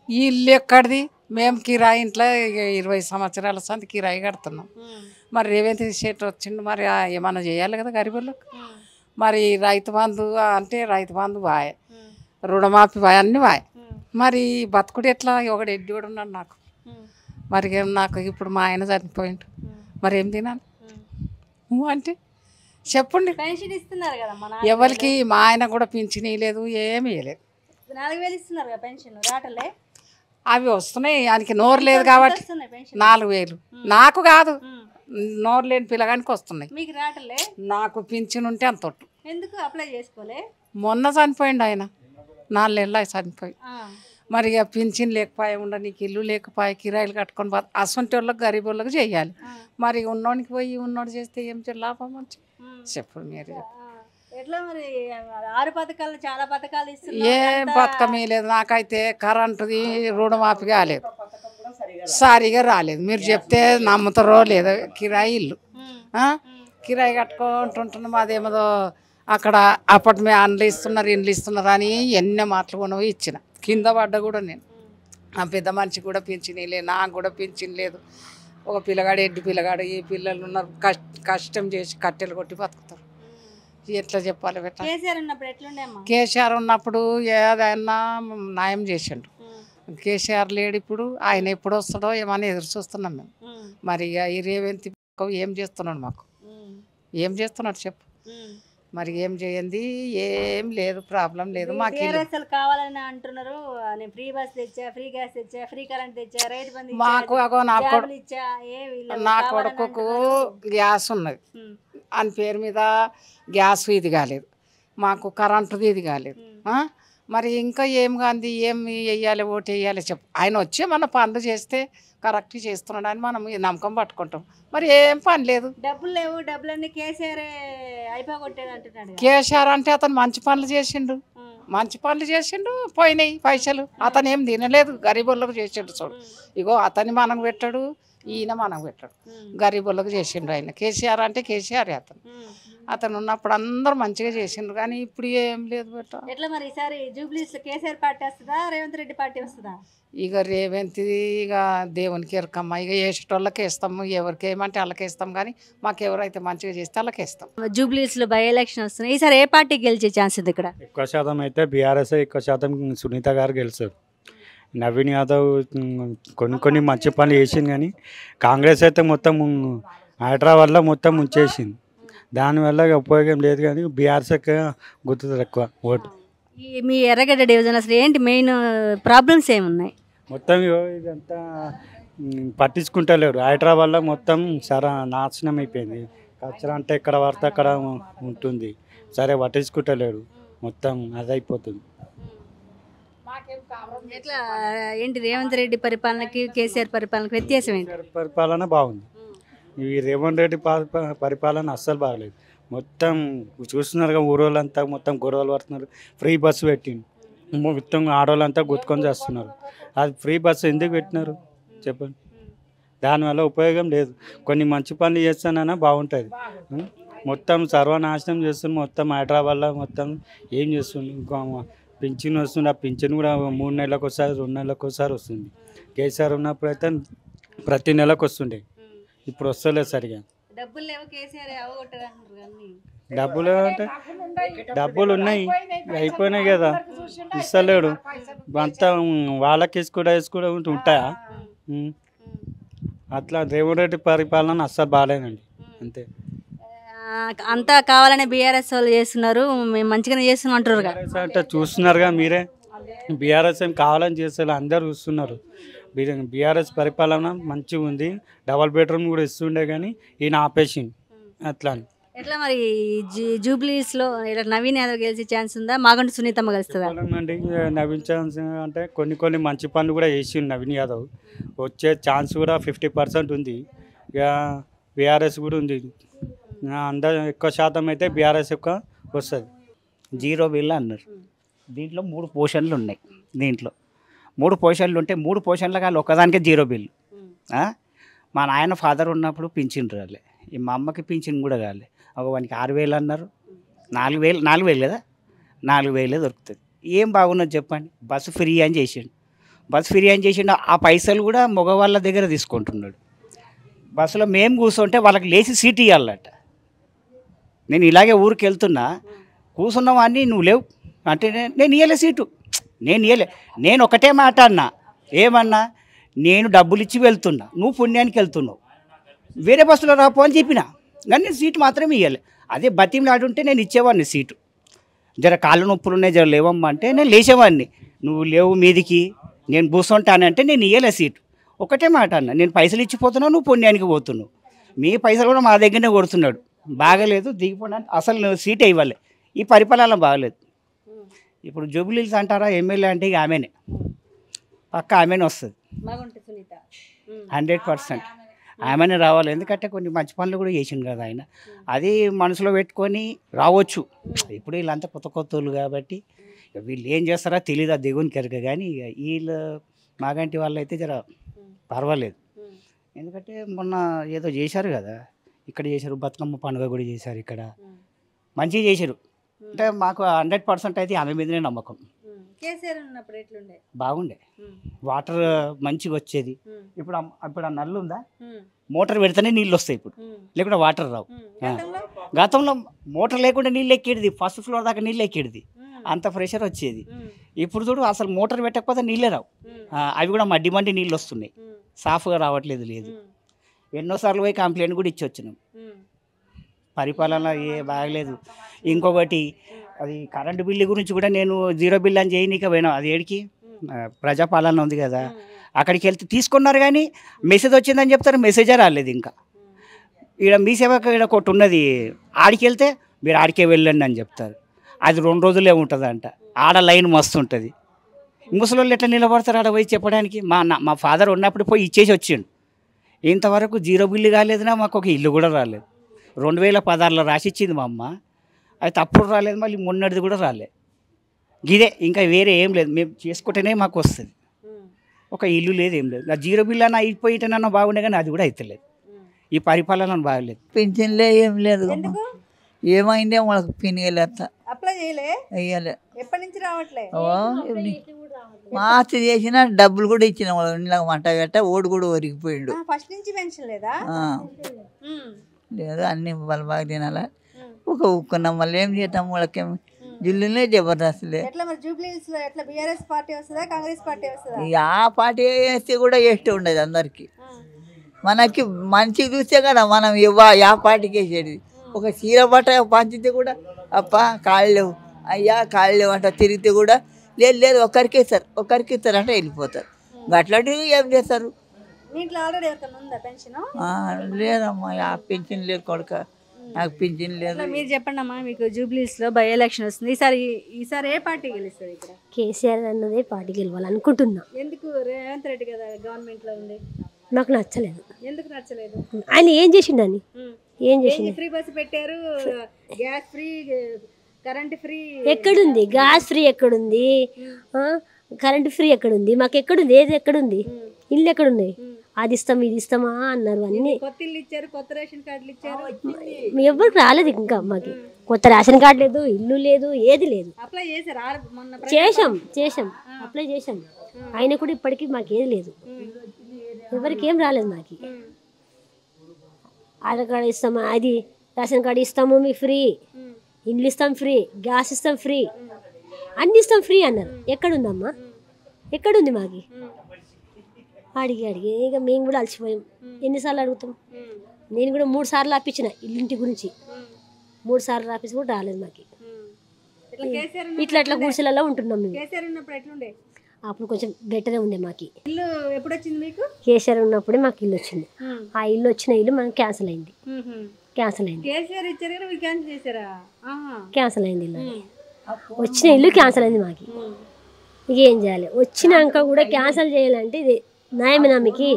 ఈ ఇల్లు ఎక్కడిది? మేము కిరాయి ఇంట్లో 20 సంవత్సరాల సంది కిరాయి కడుతున్నాం. మరి రేవంత్ శెట్టి వచ్చిండు, మరి ఏమన్నా చేయాలి కదా గరీబులకు. మరి రైతు బంధు అంటే రైతు బంధు బాయ్, రుణమాఫీ బాయ్, అన్నీ బాయ్. మరి బతుకుడు ఎట్లా? ఒకడు ఎడ్డి కూడా ఉన్నాడు నాకు. మరి నాకు ఇప్పుడు మా ఆయన చనిపోయిండు, మరి ఏం తినాలి అంటే చెప్పండి. పెన్షన్ ఇస్తున్నారు కదా ఎవరికి? మా ఆయన కూడా పింఛన్ ఇవ్వలేదు, ఏమి ఇవ్వలేదు. 4000 ఇస్తున్నారు కదా పెన్షన్, రాటలే అవి వస్తున్నాయి, ఆయనకి నోరు లేదు కాబట్టి 4000. నాకు కాదు, నోరు లేని పిల్లగానికి వస్తున్నాయి. మీకు రాటలే? నాకు పింఛన్ ఉంటే అంత ఒట్టు. ఎందుకు అప్లై చేసుకోలే? మొన్న చనిపోయిండు ఆయన, 4 నెలలు చనిపోయి. మరి ఇక పింఛన్ లేకపోయా, నీకు ఇల్లు లేకపోయా, కిరాయిలు కట్టుకొని అసంటి వాళ్ళకి గరీబ్ వాళ్ళకి చేయాలి. మరి ఉన్నోడికి పోయి ఉన్నోడు చేస్తే ఏం లాభం వచ్చి చెప్పు మీరు. ఎట్లా మరి 6 పథకాలు చాలా పథకాలు ఇస్తున్నారు, ఏం పథకమే లేదు. నాకైతే కరెంటుది రుణమాఫీ కాలేదు, సరిగా రాలేదు. మీరు చెప్తే నమ్ముతారో లేదో. కిరాయి ఇల్లు కిరాయి కట్టుకుంటుంటున్నాం. అదేమో అక్కడ అప్పటి అండ్లు ఇస్తున్నారు, ఇండ్లు ఇస్తున్నారు అని ఎన్నో మాటలు కొనవి ఇచ్చిన. కింద పడ్డ కూడా నేను. ఆ పెద్ద మనిషి కూడా పింఛన్ లేదు, నాకు కూడా పింఛన్ లేదు. ఒక పిల్లగాడు, ఎడ్డు పిల్లగాడు, ఈ పిల్లలు ఉన్నారు, కష్టం చేసి కట్టెలు కొట్టి బతుకుతారు. ఎట్లా చెప్పాలి బెట్ట? కేసీఆర్ ఉన్నప్పుడు ఏదైనా న్యాయం చేసిండు. కేసీఆర్ లేడు ఇప్పుడు. ఆయన ఎప్పుడు వస్తాడో ఏమని ఎదురు చూస్తున్నాం మేము. మరి ఈ రేవంత్ ఏం చేస్తున్నాడు? మాకు ఏం చేస్తున్నాడు చెప్పు. మరి ఏం చేయండి, ఏం లేదు, ప్రాబ్లం లేదు. మాకు కావాలని అంటున్నారు. ఫ్రీ బస్ తెచ్చా, ఫ్రీ గ్యాస్ తెచ్చా, ఫ్రీ కరెంట్ తెచ్చా, రైతు బంధు మాకు నా కొడుకు గ్యాస్ ఉన్నది అని పేరు మీద, గ్యాస్ ఇది కాలేదు మాకు, కరెంటుది ఇది కాలేదు. మరి ఇంకా ఏం కాంది, ఏం వేయాలి, ఓటు వేయాలి చెప్పు. ఆయన వచ్చి మన పనులు చేస్తే కరెక్ట్ చేస్తున్నాడు అని మనం నమ్మకం పట్టుకుంటాం. మరి ఏం పని లేదు, డబ్బులు లేవు. డబ్బులన్నీ కేసీఆర్ అయిపోగొట్టాడు అంటున్నాడు. కేసీఆర్ అంటే అతను మంచి పనులు చేసిండు, మంచి పనులు చేసిండు, పోయినాయి పైసలు. అతను ఏం తినలేదు, గరీబులకు చేసిండు. చూడు ఇగో అతని మనం పెట్టాడు, ఈయన మనం పెట్టాడు, గరీబులకు చేసిండు ఆయన. కేసీఆర్ అంటే కేసీఆర్ అతను ఉన్నప్పుడు అందరూ మంచిగా చేసిండ్రు. కానీ ఇప్పుడు ఏం లేదు బెట్ట. ఎట్లా మరి ఈసారి జూబ్లీస్ కేసీఆర్ పార్టీ వస్తుందా, రేవంత్ రెడ్డి పార్టీ వస్తుందా? ఇక రేవంత్ ఇక దేవునికి ఎరకమ్మ. ఇక వేసేటోళ్ళకి వేస్తాము, ఎవరికి ఏమంటే వాళ్ళకి వేస్తాం. కానీ మాకు ఎవరైతే మంచిగా చేస్తే వాళ్ళకి వేస్తాం. జూబ్లీస్లో బై ఎలక్షన్ వస్తున్నాయి. ఈసారి ఏ పార్టీ గెలిచే ఛాన్స్ ఉంది? ఇక్కడ ఎక్కువ శాతం అయితే బీఆర్ఎస్, ఎక్కువ శాతం సునీత గారు గెలుస్తారు. నవీన్ యాదవ్ కొన్ని మంచి పనులు చేసింది, కానీ కాంగ్రెస్ అయితే మొత్తం హైదరాబాద్ వల్ల మొత్తం ఉంచేసింది. దానివల్ల ఉపయోగం లేదు. కానీ బీఆర్ఎస్ గుర్తుంది ఎక్కువ ఓటు. మీ ఎర్రగడ్డ డివిజన్ అసలు ఏంటి మెయిన్ ప్రాబ్లమ్స్ ఏమున్నాయి? మొత్తం ఇదంతా పట్టించుకుంటలేరు. హైదరాబాద్లో మొత్తం సరే నాశనం అయిపోయింది. కచరా అంటే ఎక్కడ పడితే అక్కడ ఉంటుంది, సరే పట్టించుకుంటలేరు, మొత్తం అది అయిపోతుంది. ఎట్లా ఏంటి రేవంత్ రెడ్డి పరిపాలనకి కేసీఆర్ పరిపాలనకి వ్యత్యాసం ఏంటి? పరిపాలన బాగుంది, ఈ రేవంత్ రెడ్డి పరిపాలన అస్సలు బాగలేదు. మొత్తం చూస్తున్నారుగా, ఊరోళ్ళంతా మొత్తం గొడవలు పడుతున్నారు. ఫ్రీ బస్సు పెట్టిండు, మొత్తం ఆడవాళ్ళంతా గుర్తుకొని చేస్తున్నారు. అది ఫ్రీ బస్సు ఎందుకు పెట్టినారు చెప్పండి? దానివల్ల ఉపయోగం లేదు. కొన్ని మంచి పనులు చేస్తానన్నా బాగుంటుంది, మొత్తం సర్వనాశనం చేస్తుంది. మొత్తం హైదరాబాద్లో మొత్తం ఏం చేస్తుంది. ఇంకా పింఛన్ వస్తుంది, ఆ పింఛన్ కూడా 3 నెలలకు ఒకసారి, 2 నెలలకు ఒకసారి వస్తుంది. కేసీఆర్ ఉన్నప్పుడు అయితే ప్రతి నెలకు వస్తుండే, ఇప్పుడు వస్తలేదు సరిగా. డబ్బులు అంటే డబ్బులు ఉన్నాయి, అయిపోయినాయి కదా, ఇస్తలేడు. అంతా వాళ్ళకి వేసుకోవడం ఉంటాయా? అట్లా రేవంత్ రెడ్డి పరిపాలన అస్సలు బాగాలేదండి, అంతే. అంతా కావాలనే బీఆర్ఎస్ వాళ్ళు చేస్తున్నారు, మేము మంచిగానే చేస్తున్నాం అంటారు అంటే చూస్తున్నారుగా మీరే. బీఆర్ఎస్ ఏం కావాలని చేస్తారు, అందరు చూస్తున్నారు. బీఆర్ఎస్ పరిపాలన మంచిగా ఉంది, డబల్ బెడ్రూమ్ కూడా ఇస్తుండే, కానీ ఈయన ఆపేసింది. అట్లా ఎట్లా మరి జూబ్లీస్లో ఇలా నవీన్ యాదవ్ గెలిచే ఛాన్స్ ఉందా, మాగంటి సునీతమ్మ గెలుస్తుందా? అండి నవీన్ ఛాన్స్ అంటే కొన్ని మంచి పనులు కూడా చేసిండు నవీన్ యాదవ్. వచ్చే ఛాన్స్ కూడా 50% ఉంది. ఇక బీఆర్ఎస్ కూడా ఉంది, అందరూ ఎక్కువ శాతం అయితే బీఆర్ఎస్ ఎక్కువ వస్తుంది. 0 బిల్ అన్నారు. దీంట్లో 3 పోర్షన్లు ఉన్నాయి. దీంట్లో 3 పోర్షన్లు ఉంటే 3 పోర్షన్లు కాదు, ఒక్కదానికే 0 బిల్లు. మా నాయన ఫాదర్ ఉన్నప్పుడు పింఛన్ రాలే, ఈ మా అమ్మకి పింఛన్ కూడా కాలే. వానికి 6,000 అన్నారు, 4,000 కదా, 4,000 దొరుకుతుంది. ఏం బాగున్నది చెప్పండి? బస్సు ఫ్రీ అని చేసిండు, బస్సు ఫ్రీ అని చేసిండు. ఆ పైసలు కూడా మగవాళ్ళ దగ్గర తీసుకుంటున్నాడు. బస్సులో మేము కూర్చుంటే వాళ్ళకి లేచి సీట్ ఇవ్వాలట. నేను ఇలాగే ఊరికి వెళ్తున్నా, కూర్చున్న వాడిని నువ్వు లేవు అంటే నేను ఇవ్వలే సీటు, నేను ఇవ్వలే. నేను ఒకటే మాట అన్నా, ఏమన్నా, నేను డబ్బులు ఇచ్చి వెళ్తున్నా, నువ్వు పుణ్యానికి వెళ్తున్నావు, వేరే బస్సులో రాపో అని చెప్పిన, కానీ నేను సీటు మాత్రమే ఇవ్వాలి. అదే బతిమలాడుంటే నేను ఇచ్చేవాడిని సీటు. జర కాళ్ళు నొప్పులు ఉన్నాయి, జర లేవమ్మా అంటే నేను లేచేవాడిని. నువ్వు లేవు మీదికి, నేను కూర్చుంటానంటే నేను ఇవ్వలే సీటు. ఒకటే మాట అన్న, నేను పైసలు ఇచ్చిపోతున్నావు, నువ్వు పుణ్యానికి పోతున్నావు, మీ పైసలు కూడా మా దగ్గరనే కొడుతున్నాడు, బాగలేదు దిగిపోవడానికి. అసలు నువ్వు సీటే ఇవ్వాలి. ఈ పరిపాలన బాగలేదు. ఇప్పుడు జూబ్లీస్ అంటారా ఎమ్మెల్యే అంటే ఇక ఆమెనే, పక్క ఆమెనే వస్తుంది 100%. ఆమెనే రావాలి. ఎందుకంటే కొన్ని మంచి పనులు కూడా చేసిండు కదా ఆయన, అది మనసులో పెట్టుకొని రావచ్చు. ఇప్పుడు వీళ్ళంతా కొత్త కొత్తలు కాబట్టి వీళ్ళు ఏం చేస్తారో తెలియదు, ఆ దేవుని కెరక. కానీ ఇక వీళ్ళు మాగంటి వాళ్ళు అయితే జర పర్వాలేదు. ఎందుకంటే మొన్న ఏదో చేశారు కదా, ఇక్కడ చేశారు, బతుకమ్మ పండుగ కూడా చేశారు, ఇక్కడ మంచిగా చేశారు. అంటే మాకు 100% అయితే ఆమె మీదనే నమ్మకం. బాగుండే, వాటర్ మంచిగా వచ్చేది. ఇప్పుడు ఆ నల్లు ఉందా, మోటార్ పెడితేనే నీళ్ళు వస్తాయి, ఇప్పుడు లేకుండా వాటర్ రావు. గతంలో మోటార్ లేకుండా నీళ్ళు ఎక్కేది, ఫస్ట్ ఫ్లోర్ దాకా నీళ్ళు ఎక్కేది, అంత ప్రెషర్ వచ్చేది. ఇప్పుడు చూడు అసలు మోటార్ పెట్టకపోతే నీళ్ళే రావు. అవి కూడా మడ్డి మండి నీళ్ళు వస్తున్నాయి, సాఫ్గా రావట్లేదు. లేదు, ఎన్నోసార్లు పోయి కంప్లైంట్ కూడా ఇచ్చి వచ్చినాం. పరిపాలన బాగలేదు. ఇంకొకటి, అది కరెంటు బిల్లు గురించి కూడా నేను 0 బిల్ అని చేయనీక పోయినా. అది ఏడికి ప్రజాపాలన ఉంది కదా, అక్కడికి వెళ్తే తీసుకున్నారు, కానీ మెసేజ్ వచ్చిందని చెప్తారు, మెసేజే రాలేదు. ఇంకా ఇక్కడ మీ సేవకు ఇక్కడ ఒకటి ఉన్నది, ఆడికి వెళ్తే మీరు ఆడికే వెళ్ళండి అని చెప్తారు. అది 2 రోజులే ఉంటుందంట. ఆడ లైన్ మస్తు ఉంటుంది. ముసలి వాళ్ళు ఎట్లా నిలబడతారు ఆడ పోయి చెప్పడానికి? మా ఫాదర్ ఉన్నప్పుడు పోయి ఇచ్చేసి వచ్చిండు. ఇంతవరకు 0 బిల్లు కాలేదునా, మాకు ఒక ఇల్లు కూడా రాలేదు. 2016లో రాసిచ్చింది మా అమ్మ, అయితే అప్పుడు రాలేదు, మళ్ళీ మొన్నటిది కూడా రాలేదు. ఇదే, ఇంకా వేరే ఏం లేదు. మేము చేసుకుంటేనే మాకు వస్తుంది. ఒక ఇల్లు లేదు, ఏం లేదు. 0 బిల్లు అన్న అయిపోయిటేనన్నా బాగుండే, కానీ అది కూడా అవుతలేదు. ఈ పరిపాలన బాగలేదు. పింఛన్లే ఏం లేదు, ఏమైందే మనకు పినిగలేత అప్లై చేయలే, అయ్యలే. ఎప్పటి నుంచి రావట్లే? మార్చి చేసిన డబ్బులు కూడా ఇచ్చిన ఇంట్లో మంట గట్ట, ఓడి కూడా ఒరిగిపోయిండు. ఫస్ట్ నుంచి పెన్షన్ లేదా? లేదు, అన్ని వాళ్ళు బాగా తినాలా. ఒక ఉక్కున్నాం, మళ్ళీ ఏం చేద్దాం, వాళ్ళకి జిల్లులే జబర్దస్తులే. ఎట్లా మరి జూబ్లీస్ లో ఎట్లా బీఆర్ఎస్ పార్టీ వస్తుందా, కాంగ్రెస్ పార్టీ వస్తుందా? ఆ పార్టీ వేస్తే కూడా వేస్ట్ ఉండదు అందరికి. మనకి మంచి చూస్తే కదా మనం యా పార్టీకి వేసేది. ఒక చీర బట్ట పంచితే కూడా అప్ప కాళ్ళు లేవు, అయ్యా కాళ్ళు లేవు అంట తిరిగితే కూడా లేదు ఒక్కరికి ఇస్తారు అంటే వెళ్ళిపోతారు. అట్లాంటివి ఏం చేస్తారు? ఇంట్లో ఆల్రెడీ ఎవరికైనా ఉందా పెన్షన్? లేదమ్మా, ఆ పెన్షన్ లేదు కొడుక, నాకు పింఛన్ లేదు. మీరు చెప్పండి అమ్మా, మీకు జూబ్లీస్లో బై ఎలక్షన్ వస్తుంది, ఈసారి ఏ పార్టీ గెలుస్తుంది ఇక్కడ? కేసీఆర్ అన్నదే పార్టీ గెలవాలనుకుంటున్నా. ఎందుకు? రేవంత్ రెడ్డి కదా గవర్నమెంట్లో ఉంది. నాకు నచ్చలేదు. ఎందుకు నచ్చలేదు? ఆయన ఏం చేసిండని? ఏం చేసిండు? ఫ్రీ బస్సు పెట్టారు, గ్యాస్ ఫ్రీ, కరెంట్ ఫ్రీ. ఎక్కడుంది గ్యాస్ ఫ్రీ? ఎక్కడుంది కరెంట్ ఫ్రీ? ఎక్కడుంది? మాకు ఎక్కడుంది? ఏది ఎక్కడుంది? ఇల్లు ఎక్కడున్నాయి? అది ఇస్తాం ఇది ఇస్తామా అన్నారు. అన్ని కొత్త ఇల్లు ఇచ్చారు, కొత్త రేషన్ కార్డులు ఇచ్చారు, ఎవరికి రాలేదు ఇంకా. మాకు కొత్త రేషన్ కార్డు లేదు, ఇల్లు లేదు, ఏది లేదు. అప్లై చేశారు మొన్న? చేసాం అప్లై చేసాం. అయినా కూడా ఇప్పటికీ మాకు ఏది లేదు, ఎవరికి ఏం రాలేదు. మాకు ఆధార్ కార్డు ఇస్తామా, అది రేషన్ కార్డు ఇస్తాము మీకు ఫ్రీ, ఇల్లు ఇస్తాం ఫ్రీ, గ్యాస్ ఇస్తాం ఫ్రీ, అన్ని ఇస్తాం ఫ్రీ అన్నారు. ఎక్కడుందమ్మా? ఎక్కడుంది? మాకు అడిగి ఇక మేము కూడా అలసిపోయాం. ఎన్నిసార్లు అడుగుతాం? నేను కూడా 3 సార్లు ఆపించిన ఇల్లింటి గురించి, 3 సార్లు ఆపించి కూడా రాలేదు మాకు. ఇట్లా గుడిసెలలో ఉంటున్నాం మేము. అప్పుడు కొంచెం బెటరే ఉండే మాకు. ఇల్లు ఎప్పుడు వచ్చింది మీకు? కేసీఆర్ ఉన్నప్పుడే మాకు ఇల్లు వచ్చింది. ఆ ఇల్లు వచ్చిన ఇల్లు మనకు క్యాన్సిల్ అయింది. కేసీఆర్ ఇచ్చారు కదా, మీరు క్యాన్సిల్ చేశారా? క్యాన్సిల్ అయింది ఇల్లు. వచ్చిన ఇల్లు క్యాన్సిల్ అయింది మాకు. ఇక ఏం చేయాలి? వచ్చినాక కూడా క్యాన్సిల్ చేయాలంటే ఇది న్యాయమేనా మీకు?